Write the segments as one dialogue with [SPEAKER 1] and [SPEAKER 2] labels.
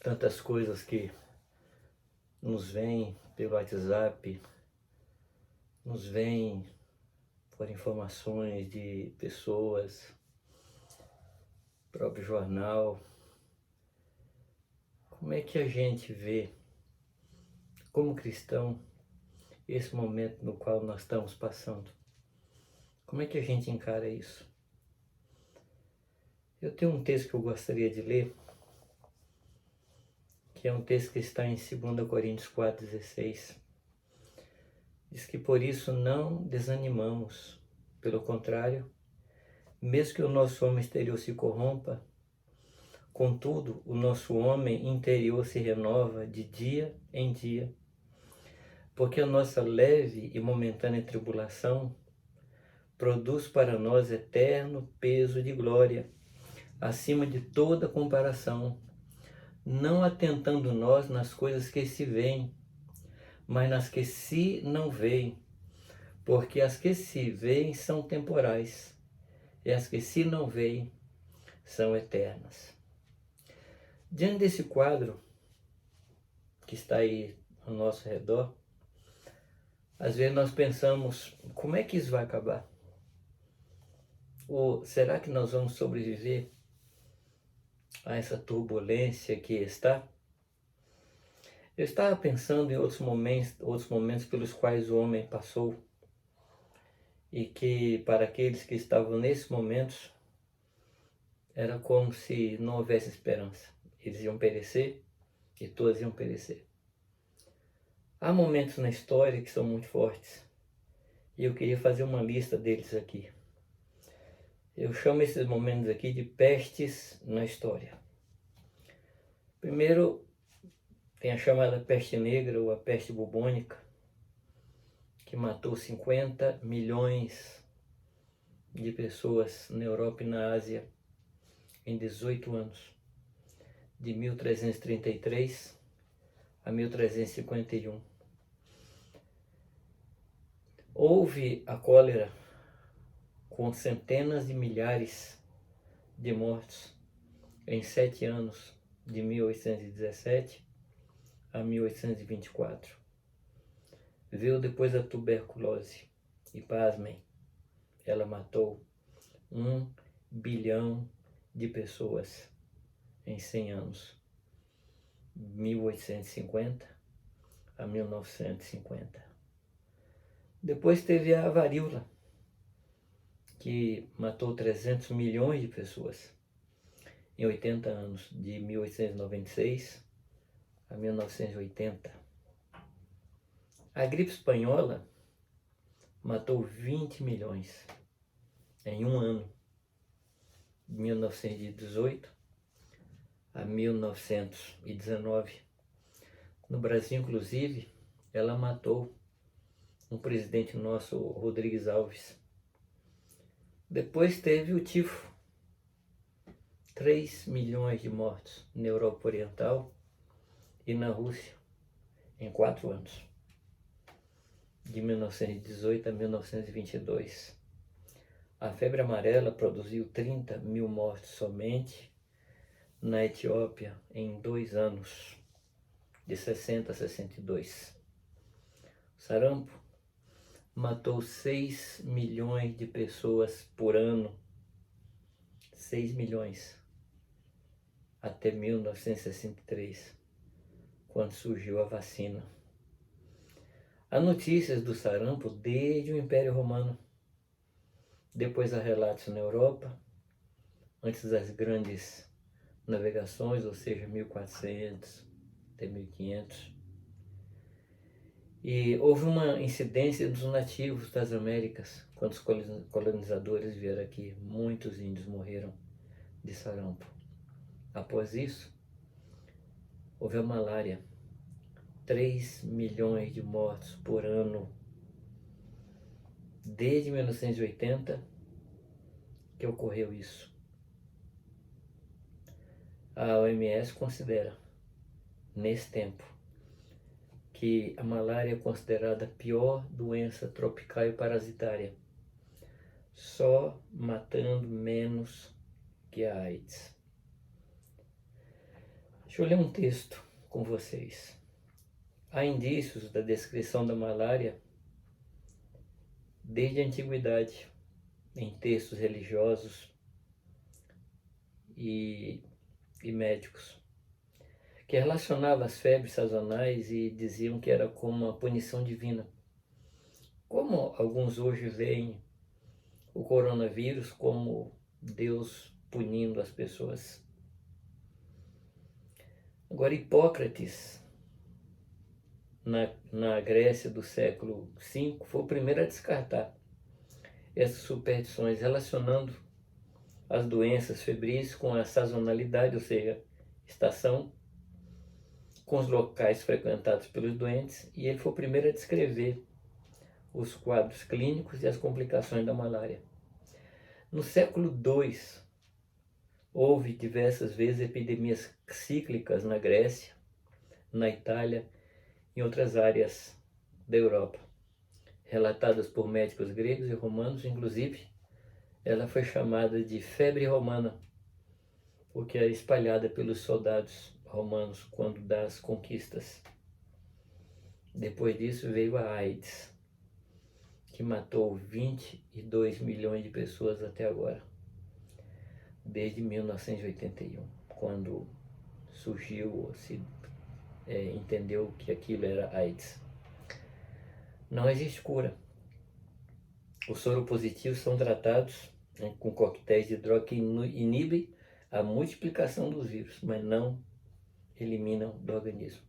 [SPEAKER 1] Tantas coisas que nos vêm pelo WhatsApp, nos vêm por informações de pessoas, próprio jornal. Como é que a gente vê, como cristão, esse momento no qual nós estamos passando? Como é que a gente encara isso? Eu tenho um texto que eu gostaria de ler, que é um texto que está em 2 Coríntios 4,16. Diz que por isso não desanimamos, pelo contrário, mesmo que o nosso homem exterior se corrompa, contudo, o nosso homem interior se renova de dia em dia, porque a nossa leve e momentânea tribulação produz para nós eterno peso de glória, acima de toda comparação, não atentando nós nas coisas que se veem, mas nas que se não veem, porque as que se veem são temporais, e as que se não veem são eternas. Diante desse quadro que está aí ao nosso redor, às vezes nós pensamos, como é que isso vai acabar? Ou será que nós vamos sobreviver a essa turbulência que está? Eu estava pensando em outros momentos pelos quais o homem passou, e que para aqueles que estavam nesses momentos, era como se não houvesse esperança. Eles iam perecer e todos iam perecer. Há momentos na história que são muito fortes, e eu queria fazer uma lista deles aqui. Eu chamo esses momentos aqui de pestes na história. Primeiro, tem a chamada peste negra ou a peste bubônica, que matou 50 milhões de pessoas na Europa e na Ásia em 18 anos, de 1333 a 1351. Houve a cólera, com centenas de milhares de mortos em 7 anos, de 1817 a 1824. Veio depois a tuberculose, e pasmem, ela matou 1 bilhão de pessoas em 100 anos, 1850 a 1950. Depois teve a varíola, que matou 300 milhões de pessoas em 80 anos, de 1896 a 1980. A gripe espanhola matou 20 milhões em um ano, de 1918 a 1919. No Brasil, inclusive, ela matou um presidente nosso, Rodrigues Alves. Depois teve o tifo, 3 milhões de mortos na Europa Oriental e na Rússia em 4 anos, de 1918 a 1922. A febre amarela produziu 30 mil mortes somente na Etiópia em 2 anos, de 60 a 62. O sarampo matou 6 milhões de pessoas por ano, 6 milhões, até 1963, quando surgiu a vacina. Há notícias do sarampo desde o Império Romano. Depois há relatos na Europa, antes das grandes navegações, ou seja, 1400 até 1500. E houve uma incidência dos nativos das Américas, quando os colonizadores vieram aqui. Muitos índios morreram de sarampo. Após isso, houve a malária. 3 milhões de mortos por ano, desde 1980 que ocorreu isso. A OMS considera, nesse tempo, que a malária é considerada a pior doença tropical e parasitária, só matando menos que a AIDS. Deixa Deixa eu ler um texto com vocês. Há indícios da descrição da malária desde a antiguidade, em textos religiosos e médicos, que relacionavam as febres sazonais e diziam que era como uma punição divina. Como alguns hoje veem o coronavírus como Deus punindo as pessoas. Agora, Hipócrates, na Grécia do século V, foi o primeiro a descartar essas superstições, relacionando as doenças febris com a sazonalidade, ou seja, estação, com os locais frequentados pelos doentes, e ele foi o primeiro a descrever os quadros clínicos e as complicações da malária. No século II, houve diversas vezes epidemias cíclicas na Grécia, na Itália e em outras áreas da Europa, relatadas por médicos gregos e romanos. Inclusive, ela foi chamada de febre romana, porque era espalhada pelos soldados romanos quando das conquistas. Depois disso veio a AIDS, que matou 22 milhões de pessoas até agora, desde 1981, quando surgiu, se entendeu que aquilo era AIDS. Não existe cura. Os soropositivos são tratados com coquetéis de droga que inibem a multiplicação dos vírus, mas não eliminam do organismo.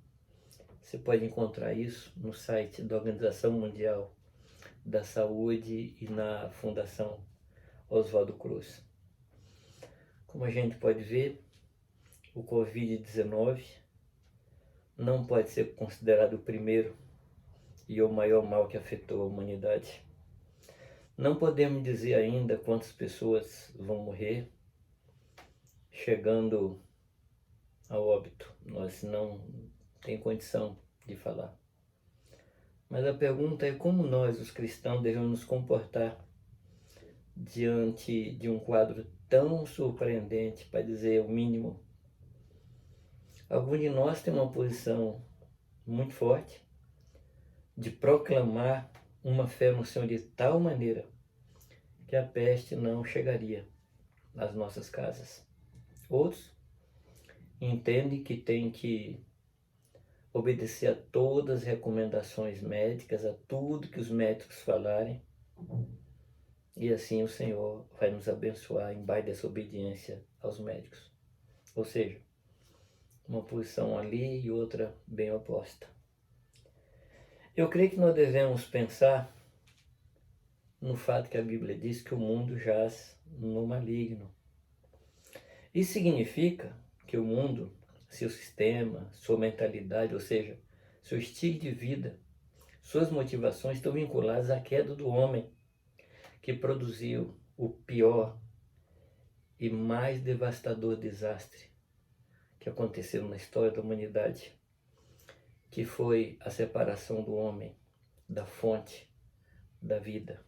[SPEAKER 1] Você pode encontrar isso no site da Organização Mundial da Saúde e na Fundação Oswaldo Cruz. Como a gente pode ver, o Covid-19 não pode ser considerado o primeiro e o maior mal que afetou a humanidade. Não podemos dizer ainda quantas pessoas vão morrer, chegando ao óbito. Nós não temos condição de falar. Mas a pergunta é como nós, os cristãos, devemos nos comportar diante de um quadro tão surpreendente, para dizer o mínimo. Alguns de nós têm uma posição muito forte de proclamar uma fé no Senhor de tal maneira que a peste não chegaria às nossas casas. Outros entendem que tem que obedecer a todas as recomendações médicas, a tudo que os médicos falarem, e assim o Senhor vai nos abençoar embaixo dessa obediência aos médicos. Ou seja, uma posição ali e outra bem oposta. Eu creio que nós devemos pensar no fato que a Bíblia diz que o mundo jaz no maligno. Isso significa que o mundo, seu sistema, sua mentalidade, ou seja, seu estilo de vida, suas motivações estão vinculadas à queda do homem, que produziu o pior e mais devastador desastre que aconteceu na história da humanidade, que foi a separação do homem da fonte da vida,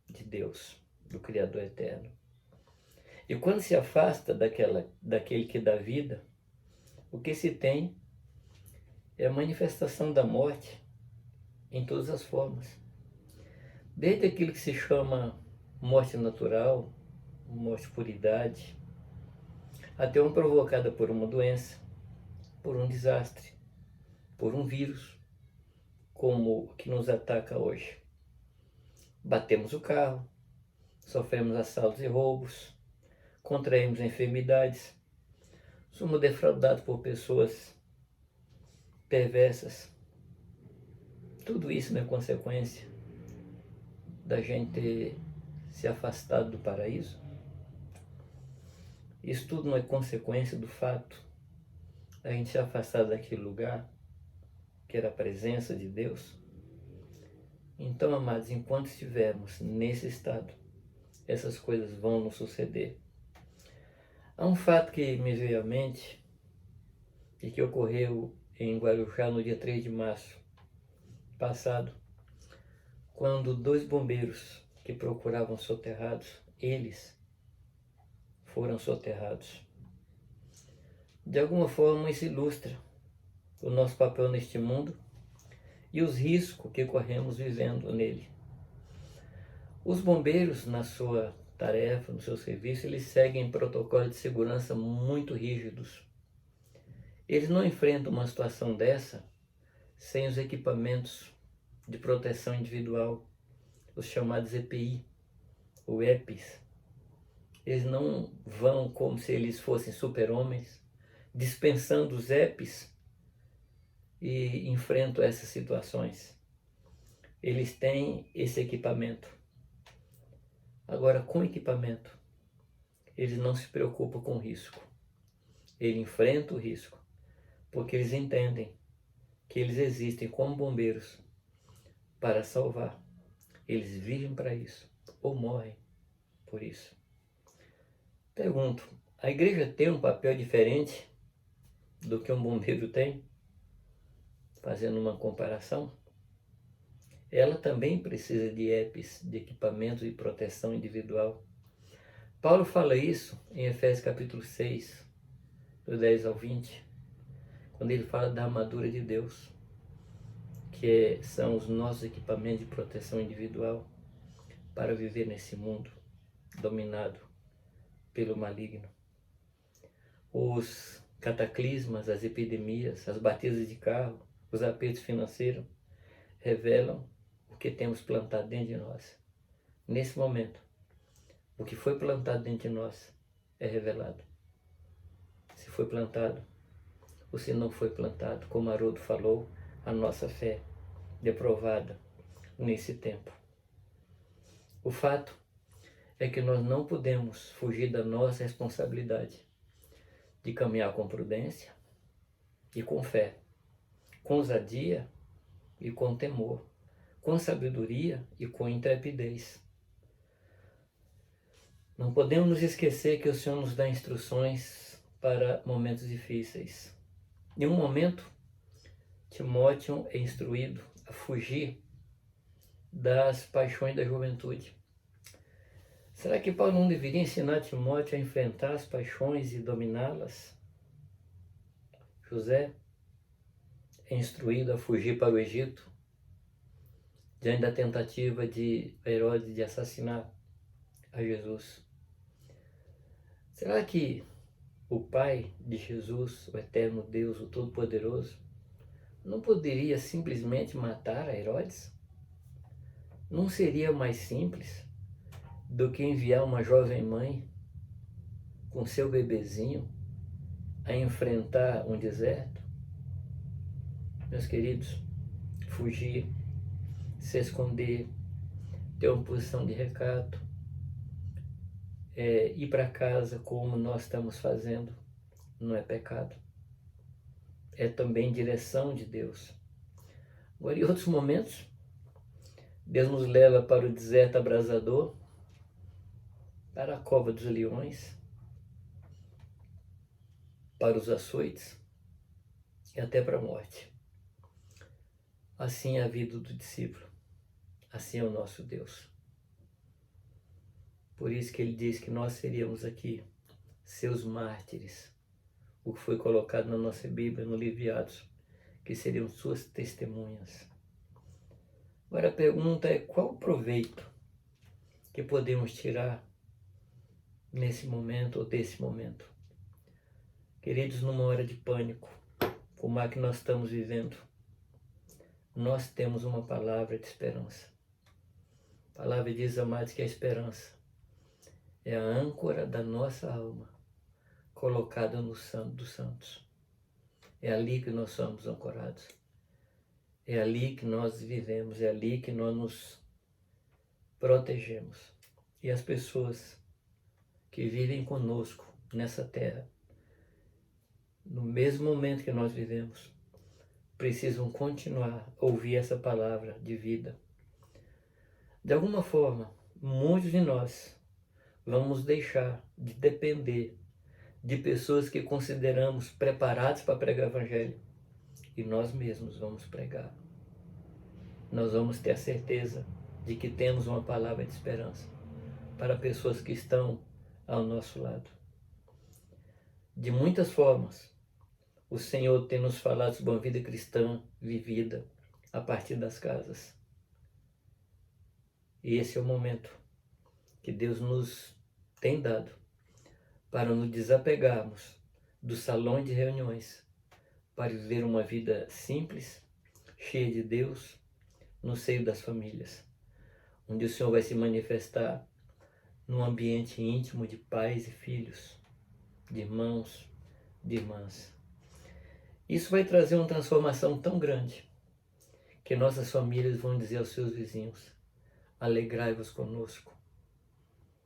[SPEAKER 1] de Deus, do Criador eterno. E quando se afasta daquele que dá vida, o que se tem é a manifestação da morte em todas as formas. Desde aquilo que se chama morte natural, morte por idade, até uma provocada por uma doença, por um desastre, por um vírus, como o que nos ataca hoje. Batemos o carro, sofremos assaltos e roubos, contraímos enfermidades, somos defraudados por pessoas perversas. Tudo isso não é consequência da gente ter se afastado do paraíso? Isso tudo não é consequência do fato da gente se afastar daquele lugar que era a presença de Deus? Então, amados, enquanto estivermos nesse estado, essas coisas vão nos suceder. Há um fato que me veio à mente e que ocorreu em Guarujá no dia 3 de março passado, quando 2 bombeiros que procuravam soterrados, eles foram soterrados. De alguma forma isso ilustra o nosso papel neste mundo e os riscos que corremos vivendo nele. Os bombeiros, na sua tarefa, no seu serviço, eles seguem protocolos de segurança muito rígidos. Eles não enfrentam uma situação dessa sem os equipamentos de proteção individual, os chamados EPI, ou EPIs. Eles não vão como se eles fossem super-homens, dispensando os EPIs e enfrentam essas situações. Eles têm esse equipamento. Agora, com equipamento, eles não se preocupam com o risco. Eles enfrentam o risco, porque eles entendem que eles existem como bombeiros para salvar. Eles vivem para isso, ou morrem por isso. Pergunto, a igreja tem um papel diferente do que um bombeiro tem? Fazendo uma comparação, ela também precisa de EPIs, de equipamentos de proteção individual. Paulo fala isso em Efésios capítulo 6, do 10 ao 20, quando ele fala da armadura de Deus, que são os nossos equipamentos de proteção individual para viver nesse mundo dominado pelo maligno. Os cataclismas, as epidemias, as batidas de carro, os apertos financeiros revelam o que temos plantado dentro de nós. Nesse momento, o que foi plantado dentro de nós é revelado. Se foi plantado ou se não foi plantado, como Haroldo falou, a nossa fé é provada nesse tempo. O fato é que nós não podemos fugir da nossa responsabilidade de caminhar com prudência e com fé, com ousadia e com temor, com sabedoria e com intrepidez. Não podemos nos esquecer que o Senhor nos dá instruções para momentos difíceis. Em um momento, Timóteo é instruído a fugir das paixões da juventude. Será que Paulo não deveria ensinar Timóteo a enfrentar as paixões e dominá-las? José é instruído a fugir para o Egito, diante da tentativa de Herodes de assassinar a Jesus. Será que o Pai de Jesus, o eterno Deus, o Todo-Poderoso, não poderia simplesmente matar a Herodes? Não seria mais simples do que enviar uma jovem mãe com seu bebezinho a enfrentar um deserto? Meus queridos, fugir, se esconder, ter uma posição de recato, ir para casa como nós estamos fazendo, não é pecado. É também direção de Deus. Agora, em outros momentos, Deus nos leva para o deserto abrasador, para a cova dos leões, para os açoites e até para a morte. Assim é a vida do discípulo, assim é o nosso Deus. Por isso que ele diz que nós seríamos aqui seus mártires, o que foi colocado na nossa Bíblia, no livro de Atos, que seriam suas testemunhas. Agora a pergunta é: qual o proveito que podemos tirar nesse momento ou desse momento? Queridos, numa hora de pânico, como a que nós estamos vivendo, nós temos uma palavra de esperança. A palavra diz, amados, que a esperança é a âncora da nossa alma, colocada no Santo dos Santos. É ali que nós somos ancorados. É ali que nós vivemos, é ali que nós nos protegemos. E as pessoas que vivem conosco nessa terra, no mesmo momento que nós vivemos, precisam continuar a ouvir essa palavra de vida. De alguma forma, muitos de nós vamos deixar de depender de pessoas que consideramos preparados para pregar o Evangelho e nós mesmos vamos pregar. Nós vamos ter a certeza de que temos uma palavra de esperança para pessoas que estão ao nosso lado. De muitas formas, o Senhor tem nos falado sobre uma vida cristã vivida a partir das casas. E esse é o momento que Deus nos tem dado para nos desapegarmos dos salões de reuniões, para viver uma vida simples, cheia de Deus, no seio das famílias, onde o Senhor vai se manifestar num ambiente íntimo de pais e filhos, de irmãos, de irmãs. Isso vai trazer uma transformação tão grande que nossas famílias vão dizer aos seus vizinhos: alegrai-vos conosco,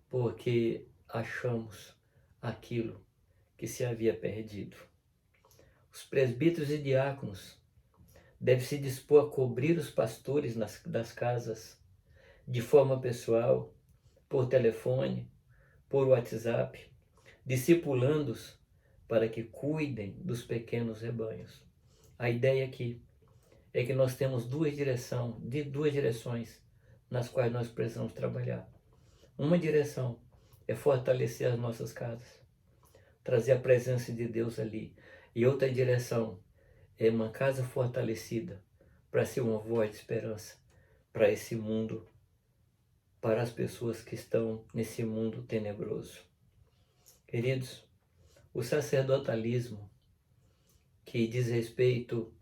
[SPEAKER 1] porque achamos aquilo que se havia perdido. Os presbíteros e diáconos devem se dispor a cobrir os pastores das casas, de forma pessoal, por telefone, por WhatsApp, discipulando-os para que cuidem dos pequenos rebanhos. A ideia aqui é que nós temos duas direções nas quais nós precisamos trabalhar. Uma direção é fortalecer as nossas casas, trazer a presença de Deus ali. E outra direção é uma casa fortalecida para ser uma voz de esperança para esse mundo, para as pessoas que estão nesse mundo tenebroso. Queridos, o sacerdotalismo, que diz respeito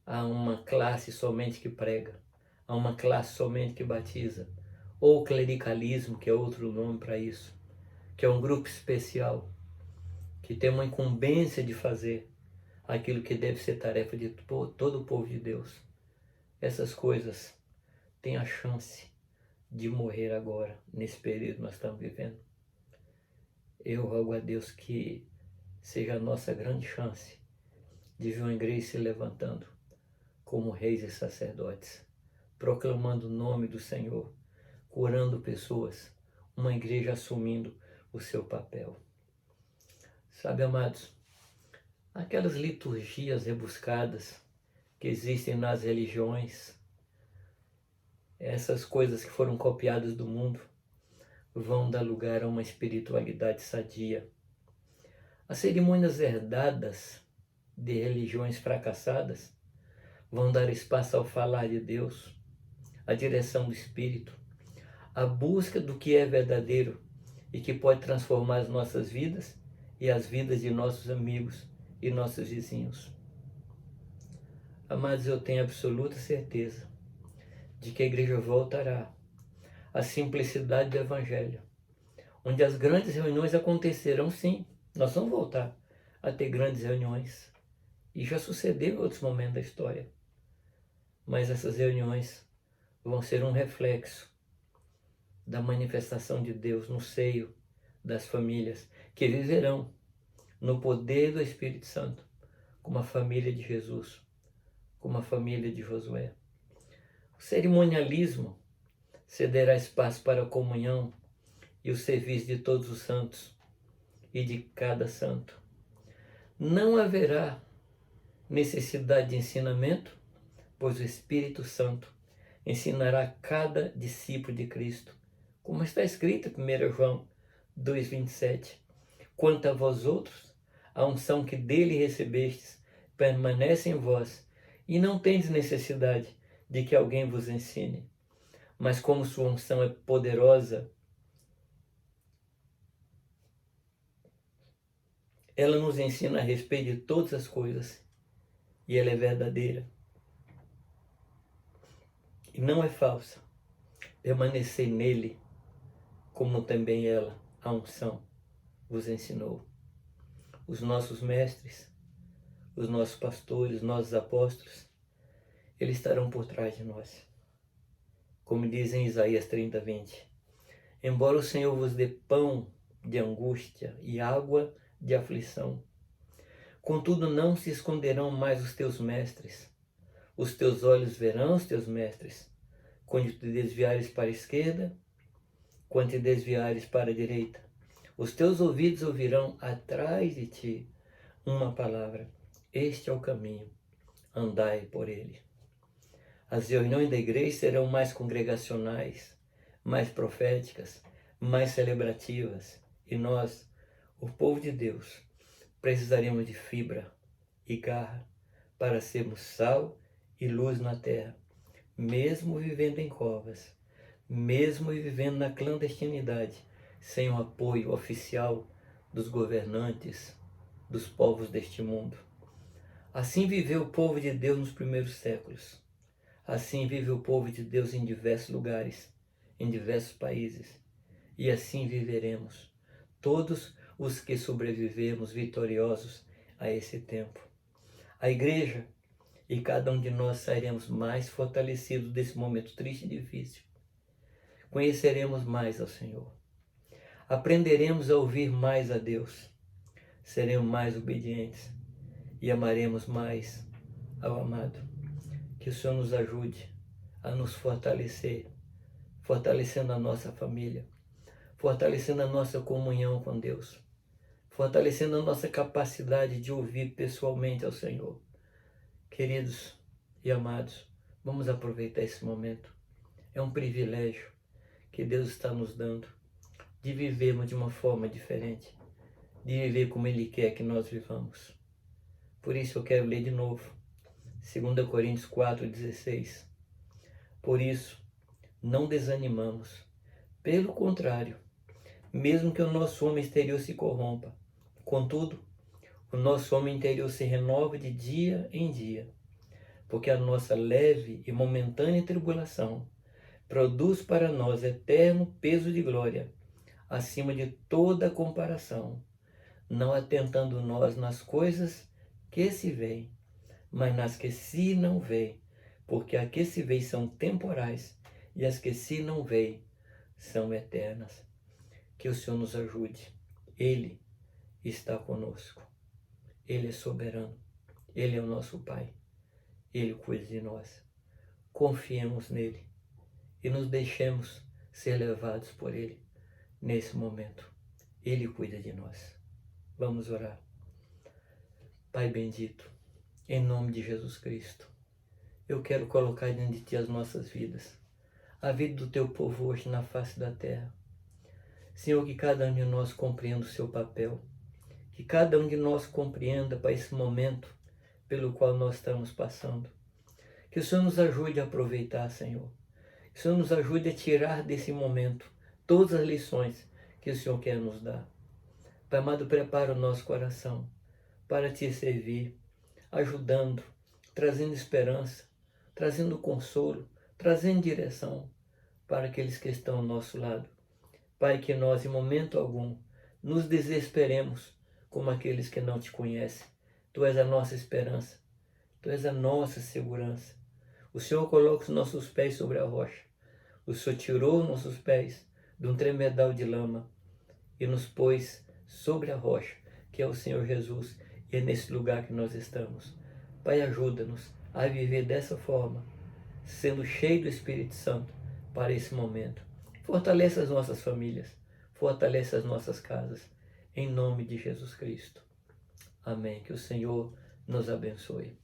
[SPEAKER 1] a uma classe somente que prega, a uma classe somente que batiza, ou o clericalismo, que é outro nome para isso, que é um grupo especial, que tem uma incumbência de fazer aquilo que deve ser tarefa de todo o povo de Deus. Essas coisas têm a chance de morrer agora, nesse período que nós estamos vivendo. Eu rogo a Deus que seja a nossa grande chance de ver uma igreja se levantando como reis e sacerdotes, proclamando o nome do Senhor, curando pessoas, uma igreja assumindo o seu papel. Sabe, amados, aquelas liturgias rebuscadas que existem nas religiões, essas coisas que foram copiadas do mundo, vão dar lugar a uma espiritualidade sadia. As cerimônias herdadas de religiões fracassadas vão dar espaço ao falar de Deus, a direção do Espírito, a busca do que é verdadeiro e que pode transformar as nossas vidas e as vidas de nossos amigos e nossos vizinhos. Amados, eu tenho absoluta certeza de que a igreja voltará à simplicidade do Evangelho, onde as grandes reuniões acontecerão, sim. Nós vamos voltar a ter grandes reuniões, e já sucedeu em outros momentos da história. Mas essas reuniões vão ser um reflexo da manifestação de Deus no seio das famílias que viverão no poder do Espírito Santo, como a família de Jesus, como a família de Josué. O cerimonialismo cederá espaço para a comunhão e o serviço de todos os santos e de cada santo. Não haverá necessidade de ensinamento, pois o Espírito Santo ensinará cada discípulo de Cristo, como está escrito em 1 João 2,27. Quanto a vós outros, a unção que dele recebestes permanece em vós, e não tendes necessidade de que alguém vos ensine. Mas como sua unção é poderosa, ela nos ensina a respeito de todas as coisas, e ela é verdadeira e não é falsa. Permanecei nele, como também ela, a unção, vos ensinou. Os nossos mestres, os nossos pastores, os nossos apóstolos, eles estarão por trás de nós. Como diz em Isaías 30:20, embora o Senhor vos dê pão de angústia e água de aflição, contudo não se esconderão mais os teus mestres. Os teus olhos verão os teus mestres, quando te desviares para a esquerda, quando te desviares para a direita. Os teus ouvidos ouvirão atrás de ti uma palavra: este é o caminho, andai por ele. As reuniões da igreja serão mais congregacionais, mais proféticas, mais celebrativas. E nós, o povo de Deus, precisaremos de fibra e garra, para sermos sal e luz na terra, mesmo vivendo em covas, mesmo vivendo na clandestinidade, sem o apoio oficial dos governantes, dos povos deste mundo. Assim viveu o povo de Deus nos primeiros séculos. Assim vive o povo de Deus em diversos lugares, em diversos países. E assim viveremos, todos os que sobrevivemos vitoriosos a esse tempo. A igreja e cada um de nós sairemos mais fortalecidos desse momento triste e difícil. Conheceremos mais ao Senhor. Aprenderemos a ouvir mais a Deus. Seremos mais obedientes e amaremos mais ao amado. Que o Senhor nos ajude a nos fortalecer, fortalecendo a nossa família, fortalecendo a nossa comunhão com Deus, fortalecendo a nossa capacidade de ouvir pessoalmente ao Senhor. Queridos e amados, vamos aproveitar esse momento. É um privilégio que Deus está nos dando de vivermos de uma forma diferente, de viver como Ele quer que nós vivamos. Por isso eu quero ler de novo, 2 Coríntios 4,16. Por isso, não desanimamos. Pelo contrário, mesmo que o nosso homem exterior se corrompa, contudo, o nosso homem interior se renova de dia em dia, porque a nossa leve e momentânea tribulação produz para nós eterno peso de glória, acima de toda comparação, não atentando nós nas coisas que se veem, mas nas que se não veem, porque as que se veem são temporais e as que se não veem são eternas. Que o Senhor nos ajude. Ele está conosco. Ele é soberano. Ele é o nosso Pai. Ele cuida de nós. Confiemos nele e nos deixemos ser levados por ele nesse momento. Ele cuida de nós. Vamos orar. Pai bendito, em nome de Jesus Cristo, eu quero colocar diante de Ti as nossas vidas, a vida do Teu povo hoje na face da terra. Senhor, que cada um de nós compreenda o seu papel, que cada um de nós compreenda para esse momento pelo qual nós estamos passando. Que o Senhor nos ajude a aproveitar, Senhor. Que o Senhor nos ajude a tirar desse momento todas as lições que o Senhor quer nos dar. Pai amado, prepara o nosso coração para Te servir, ajudando, trazendo esperança, trazendo consolo, trazendo direção para aqueles que estão ao nosso lado. Pai, que nós em momento algum nos desesperemos como aqueles que não Te conhecem. Tu és a nossa esperança, Tu és a nossa segurança. O Senhor coloca os nossos pés sobre a rocha. O Senhor tirou nossos pés de um tremedal de lama e nos pôs sobre a rocha, que é o Senhor Jesus, e é nesse lugar que nós estamos. Pai, ajuda-nos a viver dessa forma, sendo cheio do Espírito Santo para esse momento. Fortaleça as nossas famílias, fortaleça as nossas casas, em nome de Jesus Cristo. Amém. Que o Senhor nos abençoe.